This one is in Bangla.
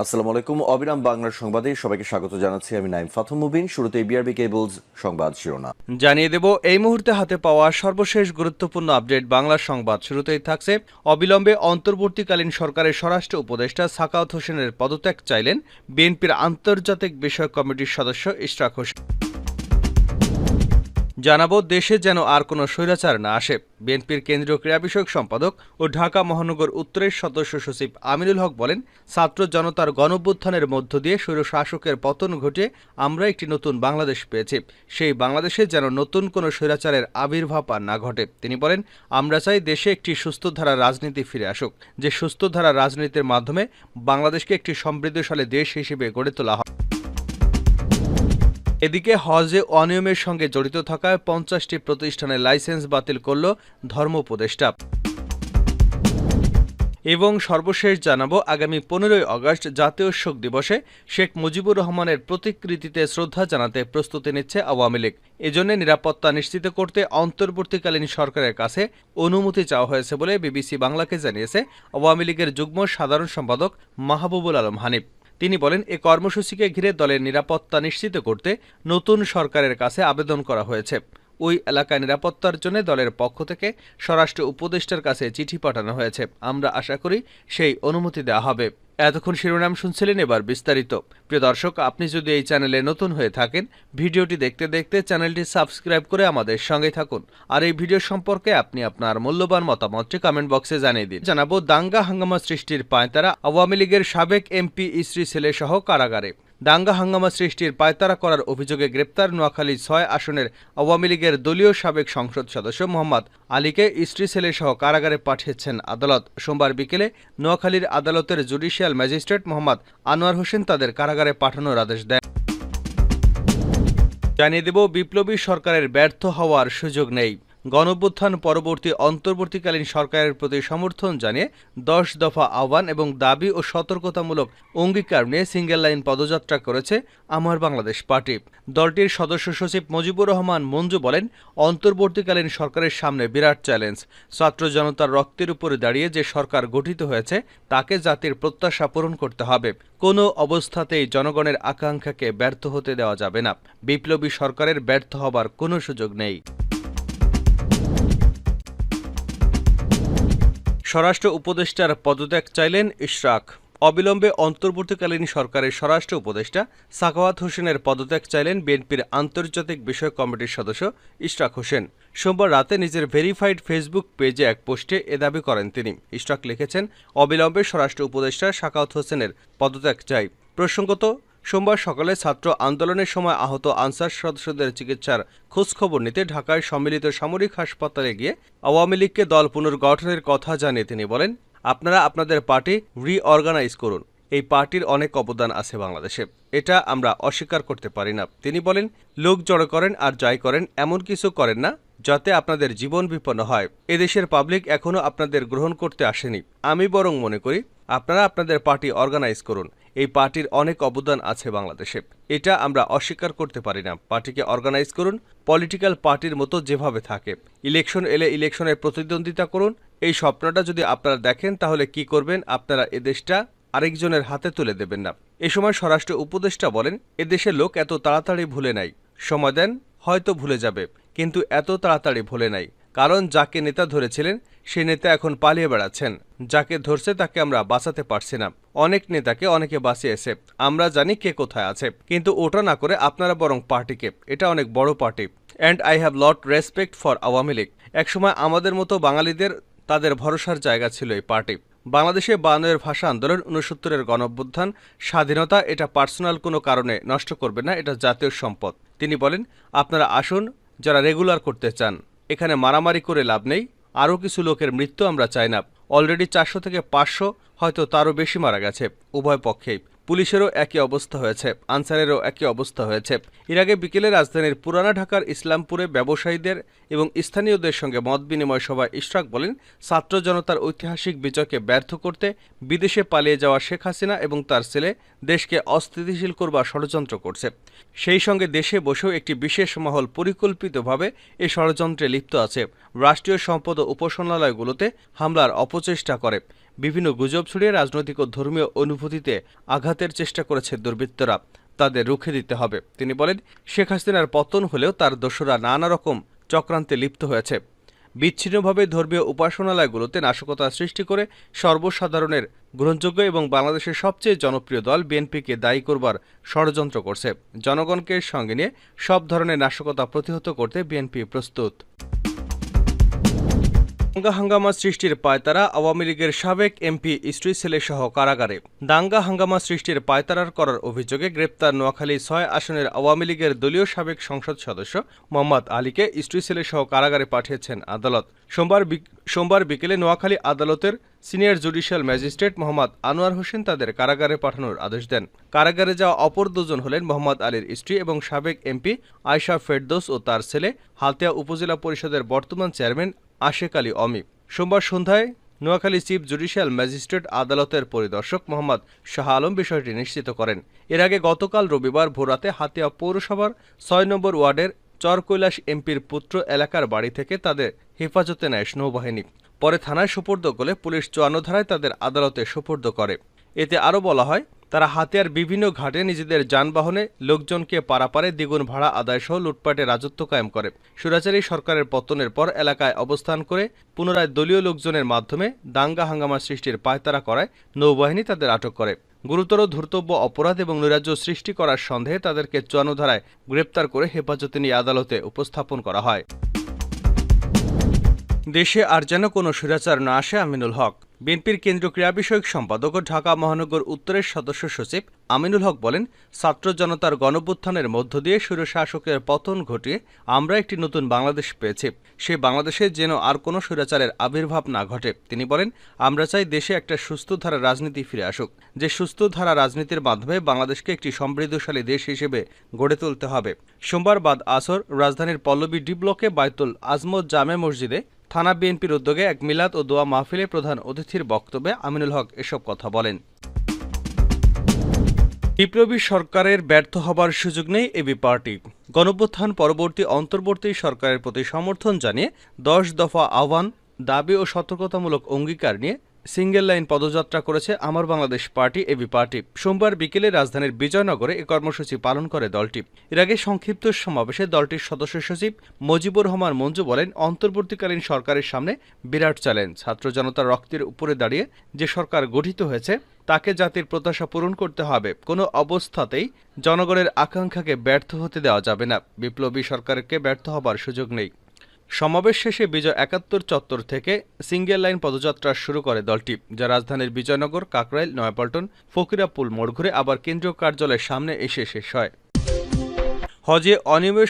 আসসালামু আলাইকুম। অবিরাম বাংলার সংবাদে সবাইকে স্বাগত জানাচ্ছি। আমি নাইম ফাথম মুবিন। শুরুতে বিআরবি কেবলস সংবাদ শিরোনাম জানিয়ে দেব এই মুহূর্তে হাতে পাওয়া সর্বশেষ গুরুত্বপূর্ণ আপডেট বাংলা সংবাদ। শুরুতেই থাকছে অবিলম্বে অন্তর্বর্তীকালীন সরকারের স্বরাষ্ট্র উপদেষ্টা সাখাওয়াত হোসেনের পদত্যাগ চাইলেন বিএনপির আন্তর্জাতিক বিষয়ক কমিটির সদস্য ইশরাক হোসেন। জানাবো দেশে যেন আর কোনো স্বৈরাচার না আসে। বিএনপির কেন্দ্রীয় ক্রীড়া বিষয়ক সম্পাদক ও ঢাকা মহানগর উত্তরের সদস্য সচিব আমিনুল হক বলেন, ছাত্র জনতার গণঅভ্যুত্থানের মধ্য দিয়ে স্বৈরশাসকের পতন ঘটে আমরা একটি নতুন বাংলাদেশ পেয়েছি। সেই বাংলাদেশে যেন নতুন কোনো স্বৈরাচারের আবির্ভাব আর না ঘটে। তিনি বলেন, আমরা চাই দেশে একটি সুস্থ ধারার রাজনীতি ফিরে আসুক, যে সুস্থ ধারার রাজনীতির মাধ্যমে বাংলাদেশকে একটি সমৃদ্ধশালী দেশ হিসেবে গড়ে তোলা হয়। এদিকে হজে অনিয়মের সঙ্গে জড়িত থাকায় ৫০টি প্রতিষ্ঠানের লাইসেন্স বাতিল করল ধর্ম উপদেষ্টা। এবং সর্বশেষ জানাবো, আগামী ১৫ই আগস্ট জাতীয় শোক দিবসে শেখ মুজিবুর রহমানের প্রতিকৃতিতে শ্রদ্ধা জানাতে প্রস্তুতি নিচ্ছে আওয়ামী লীগ। এজন্য নিরাপত্তা নিশ্চিত করতে অন্তর্বর্তীকালীন সরকারের কাছে অনুমতি চাওয়া হয়েছে বলে বিবিসি বাংলাকে জানিয়েছে আওয়ামী লীগের যুগ্ম সাধারণ সম্পাদক মাহবুবুল আলম হানিফ। তিনি বলেন, এ কর্মসূচিকে ঘিরে দলের নিরাপত্তা নিশ্চিত করতে নতুন সরকারের কাছে আবেদন করা হয়েছে। ওই এলাকায় নিরাপত্তার জন্য দলের পক্ষ থেকে স্বরাষ্ট্র উপদেষ্টার কাছে চিঠি পাঠানো হয়েছে। আমরা আশা করি সেই অনুমতি দেওয়া হবে। এতক্ষণ শিরোনাম শুনছিলেন, এবার বিস্তারিত। প্রিয় দর্শক, আপনি যদি এই চ্যানেলে নতুন হয়ে থাকেন, ভিডিওটি দেখতে দেখতে চ্যানেলটি সাবস্ক্রাইব করে আমাদের সঙ্গে থাকুন। আর এই ভিডিও সম্পর্কে আপনি আপনার মূল্যবান মতামতটি কমেন্ট বক্সে জানিয়ে দিন। জানাবো, দাঙ্গা হাঙ্গামা সৃষ্টির পায়তারা আওয়ামী লীগের সাবেক এমপি স্ত্রী ছেলে সহ কারাগারে। দাঙ্গা হাঙ্গামা সৃষ্টির পায়তারা করার অভিযোগে গ্রেপ্তার নোয়াখালী ৬ আসনের আওয়ামী লীগের দলীয় সাবেক সংসদ সদস্য মোহাম্মদ আলীকে স্ত্রী ছেলে সহ কারাগারে পাঠিয়েছেন আদালত। সোমবার বিকেলে নোয়াখালীর আদালতের জুডিশিয়াল ম্যাজিস্ট্রেট মোহাম্মদ আনোয়ার হোসেন তাদের কারাগারে পাঠানোর আদেশ দেন। জানিয়ে দেব, বিপ্লবী সরকারের ব্যর্থ হওয়ার সুযোগ নেই। গণঅভ্যুত্থান পরবর্তী অন্তর্বর্তীকালীন সরকারের প্রতি সমর্থন জানিয়ে ১০ দফা আহ্বান এবং দাবি ও সতর্কতামূলক অঙ্গীকার নিয়ে সিঙ্গেল লাইন পদযাত্রা করেছে আমার বাংলাদেশ পার্টি। দলটির সদস্য সচিব মুজিবুর রহমান মঞ্জু বলেন, অন্তর্বর্তীকালীন সরকারের সামনে বিরাট চ্যালেঞ্জ। ছাত্র জনতার রক্তের উপরে দাঁড়িয়ে যে সরকার গঠিত হয়েছে তাকে জাতির প্রত্যাশা পূরণ করতে হবে। কোনো অবস্থাতেই জনগণের আকাঙ্ক্ষাকে ব্যর্থ হতে দেওয়া যাবে না। বিপ্লবী সরকারের ব্যর্থ হবার কোনো সুযোগ নেই। স্বরাষ্ট্র উপদেষ্টার পদত্যাগ চাইলেন ইশরাক। অবিলম্বে অন্তর্বর্তীকালীন সরকারের স্বরাষ্ট্র উপদেষ্টা সাখাওয়াত হোসেনের পদত্যাগ চাইলেন বিএনপির আন্তর্জাতিক বিষয়ক কমিটির সদস্য ইশরাক হোসেন। সোমবার রাতে নিজের ভেরিফাইড ফেসবুক পেজে এক পোস্টে এ দাবি করেন তিনি। ইশরাক লিখেছেন, অবিলম্বে স্বরাষ্ট্র উপদেষ্টা সাখাওয়াত হোসেনের পদত্যাগ চাই। প্রসঙ্গত, সোমবার সকালে ছাত্র আন্দোলনের সময় আহত আনসার সদস্যদের চিকিৎসার খোঁজখবর নিতে ঢাকায় সম্মিলিত সামরিক হাসপাতালে গিয়ে আওয়ামী লীগকে দল পুনর্গঠনের কথা জানিয়ে তিনি বলেন, আপনারা আপনাদের পার্টি রিঅর্গানাইজ করুন। এই পার্টির অনেক অবদান আছে বাংলাদেশে, এটা আমরা অস্বীকার করতে পারি না। তিনি বলেন, লোক জড়ো করেন আর যাই করেন, এমন কিছু করেন না যাতে আপনাদের জীবন বিপন্ন হয়। এদেশের পাবলিক এখনো আপনাদের গ্রহণ করতে আসেনি। আমি বরং মনে করি আপনারা আপনাদের পার্টি অর্গানাইজ করুন। এই পার্টির অনেক অবদান আছে বাংলাদেশে, এটা আমরা অস্বীকার করতে পারি না। পার্টিকে অর্গানাইজ করুন, পলিটিক্যাল পার্টির মতো যেভাবে থাকে। ইলেকশন এলে ইলেকশনে প্রতিদ্বন্দ্বিতা করুন। এই স্বপ্নটা যদি আপনারা দেখেন তাহলে কি করবেন? আপনারা এদেশটা আরেকজনের হাতে তুলে দেবেন না। এ সময় স্বরাষ্ট্র উপদেষ্টা বলেন, এদেশের লোক এত তাড়াতাড়ি ভুলে নাই। সময় দেন, হয়তো ভুলে যাবে, কিন্তু এত তাড়াতাড়ি ভুলে নাই। কারণ যাকে নেতা ধরেছিলেন সেই নেতা এখন পালিয়ে বেড়াচ্ছেন। যাকে ধরছে তাকে আমরা বাঁচাতে পারছি না। অনেক নেতাকে অনেকে বাঁচিয়েছে, আমরা জানি কে কোথায় আছে, কিন্তু ওটা না করে আপনারা বরং পার্টিকে, এটা অনেক বড় party, and I have lot respect for Awami League. একসময় আমাদের মতো বাঙালিদের তাদের ভরসার জায়গা ছিল এই পার্টি। বাংলাদেশে ৫২-এর ভাষা আন্দোলন, ৬৯-এর গণঅভ্যুত্থান, স্বাধীনতা, এটা পার্সোনাল কোনো কারণে নষ্ট করবে না, এটা জাতীয় সম্পদ। তিনি বলেন, আপনারা আসুন যারা রেগুলার করতে চান। এখানে মারামারি করে লাভ নেই। আরও কিছু লোকের মৃত্যু আমরা চাই না। অলরেডি ৪০০ থেকে ৫০০, হয়তো তারও বেশি মারা গেছে উভয় পক্ষেই। পুলিশেরও একই অবস্থা হয়েছে, আনসারেরও একই অবস্থা হয়েছে। এর আগে বিকেলে রাজধানীর পুরানা ঢাকার ইসলামপুরে ব্যবসায়ীদের এবং স্থানীয়দের সঙ্গে মত বিনিময় সভায় ইশরাক বলেন, ছাত্র জনতার ঐতিহাসিক বিজয়কে ব্যর্থ করতে বিদেশে পালিয়ে যাওয়া শেখ হাসিনা এবং তার ছেলে দেশকে অস্থিতিশীল করবার ষড়যন্ত্র করছে। সেই সঙ্গে দেশে বসেও একটি বিশেষ মহল পরিকল্পিতভাবে এ ষড়যন্ত্রে লিপ্ত আছে। রাষ্ট্রীয় সম্পদ ও উপাসনালয়গুলোতে হামলার অপচেষ্টা করে। বিভিন্ন গুজব ছড়িয়ে রাজনৈতিক ও ধর্মীয় অনুভূতিতে আঘাতের চেষ্টা করেছে দুর্বৃত্তরা। তাদের রুখে দিতে হবে। তিনি বলেন, শেখ হাসিনার পতন হলেও তার দোসররা নানা রকম চক্রান্তে লিপ্ত হয়েছে। বিচ্ছিন্নভাবে ধর্মীয় উপাসনালয়গুলোতে নাশকতা সৃষ্টি করে সর্বসাধারণের গ্রহণযোগ্য এবং বাংলাদেশের সবচেয়ে জনপ্রিয় দল বিএনপিকে দায়ী করবার ষড়যন্ত্র করছে। জনগণকে সঙ্গে নিয়ে সব ধরনের নাশকতা প্রতিহত করতে বিএনপি প্রস্তুত। দাঙ্গা হাঙ্গামা সৃষ্টির পায়তারা আওয়ামী লীগের সাবেক এমপি স্ত্রী ছেলেসহ কারাগারে। দাঙ্গা হাঙ্গামা সৃষ্টির পায়তারা করার অভিযোগে গ্রেপ্তার নোয়াখালী ৬ আসনের আওয়ামী লীগের দলীয় সাবেক সংসদ সদস্য মোহাম্মদ আলীকে স্ত্রী ছেলেসহ কারাগারে পাঠিয়েছেন আদালত। সোমবার বিকেলে নোয়াখালী আদালতের senior judicial magistrate Mohammad Anwar Hossain তাদের কারাগারে পাঠানোর আদেশ দেন। কারাগারে যাওয়া অপর দুজন হলেন মোহাম্মদ আলীর স্ত্রী এবং সাবেক এমপি আয়শা ফেরদৌস ও তার ছেলে হাতিয়া উপজেলা পরিষদের বর্তমান চেয়ারম্যান আশেক আলী অমি। সোমবার সন্ধ্যায় নোয়াখালী চিফ জুডিশিয়াল ম্যাজিস্ট্রেট আদালতের পরিদর্শক মোহাম্মদ শাহ আলম বিষয়টি নিশ্চিত করেন। এর আগে গতকাল রবিবার ভোররাতে হাতিয়া পৌরসভার ৬ নম্বর ওয়ার্ডের চরকৈলাস এমপির পুত্র এলাকার বাড়ি থেকে তাদের হেফাজতে নেয় নৌবাহিনী। পরে থানায় সোপর্দ করলে পুলিশ ৫৪ ধারায় তাদের আদালতে সোপর্দ করে। এতে আরও বলা হয়, তারা হাতিয়ার বিভিন্ন ঘাটে নিজেদের যানবাহনে লোকজনকে পারাপারে দ্বিগুণ ভাড়া আদায়সহ লুটপাটে রাজত্ব কায়েম করে। স্বৈরাচারী সরকারের পতনের পর এলাকায় অবস্থান করে পুনরায় দলীয় লোকজনের মাধ্যমে দাঙ্গা হাঙ্গামা সৃষ্টির পায়তারা করায় নৌবাহিনী তাদের আটক করে। গুরুতর ধর্তব্য অপরাধ এবং নৈরাজ্য সৃষ্টি করার সন্দেহে তাদেরকে ৫৪ ধারায় গ্রেপ্তার করে হেফাজতে নিয়ে আদালতে উপস্থাপন করা হয়। দেশে আর যেন কোনো স্বৈরাচার না আসে। আমিনুল হক। বিএনপির কেন্দ্রীয় ক্রীড়া বিষয়ক সম্পাদক ও ঢাকা মহানগর উত্তরের সদস্য সচিব আমিনুল হক বলেন, ছাত্র জনতার গণঅভ্যুত্থানের মধ্য দিয়ে স্বৈরশাসকের পতন ঘটিয়ে আমরা একটি নতুন বাংলাদেশ পেয়েছি। সেই বাংলাদেশে যেন আর কোনো স্বৈরাচারের আবির্ভাব না ঘটে। তিনি বলেন, আমরা চাই দেশে একটা সুস্থ ধারা রাজনীতি ফিরে আসুক। যে সুস্থ ধারা রাজনীতির মাধ্যমে বাংলাদেশকে একটি সমৃদ্ধশালী দেশ হিসেবে গড়ে তুলতে হবে। সোমবার বাদ আসর রাজধানীর পল্লবী ডি ব্লকে বাইতুল আজমত জামে মসজিদে থানা বিএনপির উদ্যোগে এক মিলাদ ও দোয়া মাহফিলে প্রধান অতিথির বক্তব্যে আমিনুল হক এসব কথা বলেন। বিপ্লবী সরকারের ব্যর্থ হবার সুযোগ নেই এবি পার্টি। গণঅভ্যুত্থান পরবর্তী অন্তর্বর্তী সরকারের প্রতি সমর্থন জানিয়ে ১০ দফা আহ্বান, দাবি ও সতর্কতামূলক অঙ্গীকার নিয়ে সিঙ্গেল লাইন পদযাত্রা করেছে আমার বাংলাদেশ পার্টি এবি পার্টি। সোমবার বিকেলে রাজধানীর বিজয়নগরে এ কর্মসূচি পালন করে দলটি। এর আগে সংক্ষিপ্ত সমাবেশে দলটির সদস্য সচিব মজিবুর রহমান মঞ্জু বলেন, অন্তর্বর্তীকালীন সরকারের সামনে বিরাট চ্যালেঞ্জ। ছাত্র জনতার রক্তের উপরে দাঁড়িয়ে যে সরকার গঠিত হয়েছে তাকে জাতির প্রত্যাশা পূরণ করতে হবে। কোনো অবস্থাতেই জনগণের আকাঙ্ক্ষাকে ব্যর্থ হতে দেওয়া যাবে না। বিপ্লবী সরকারকে ব্যর্থ হবার সুযোগ নেই। সমাবেশ শেষে বিজয় ৭১ চত্বর থেকে সিঙ্গেল লাইন পদযাত্রা শুরু করে দলটি, যা রাজধানীর বিজয়নগর, কাকরাইল, নয়াপল্টন, ফকিরাপুল মোড় ঘুরে আবার কেন্দ্রীয় কার্যালয়ের সামনে এসে শেষ হয়। হজে অনিয়মের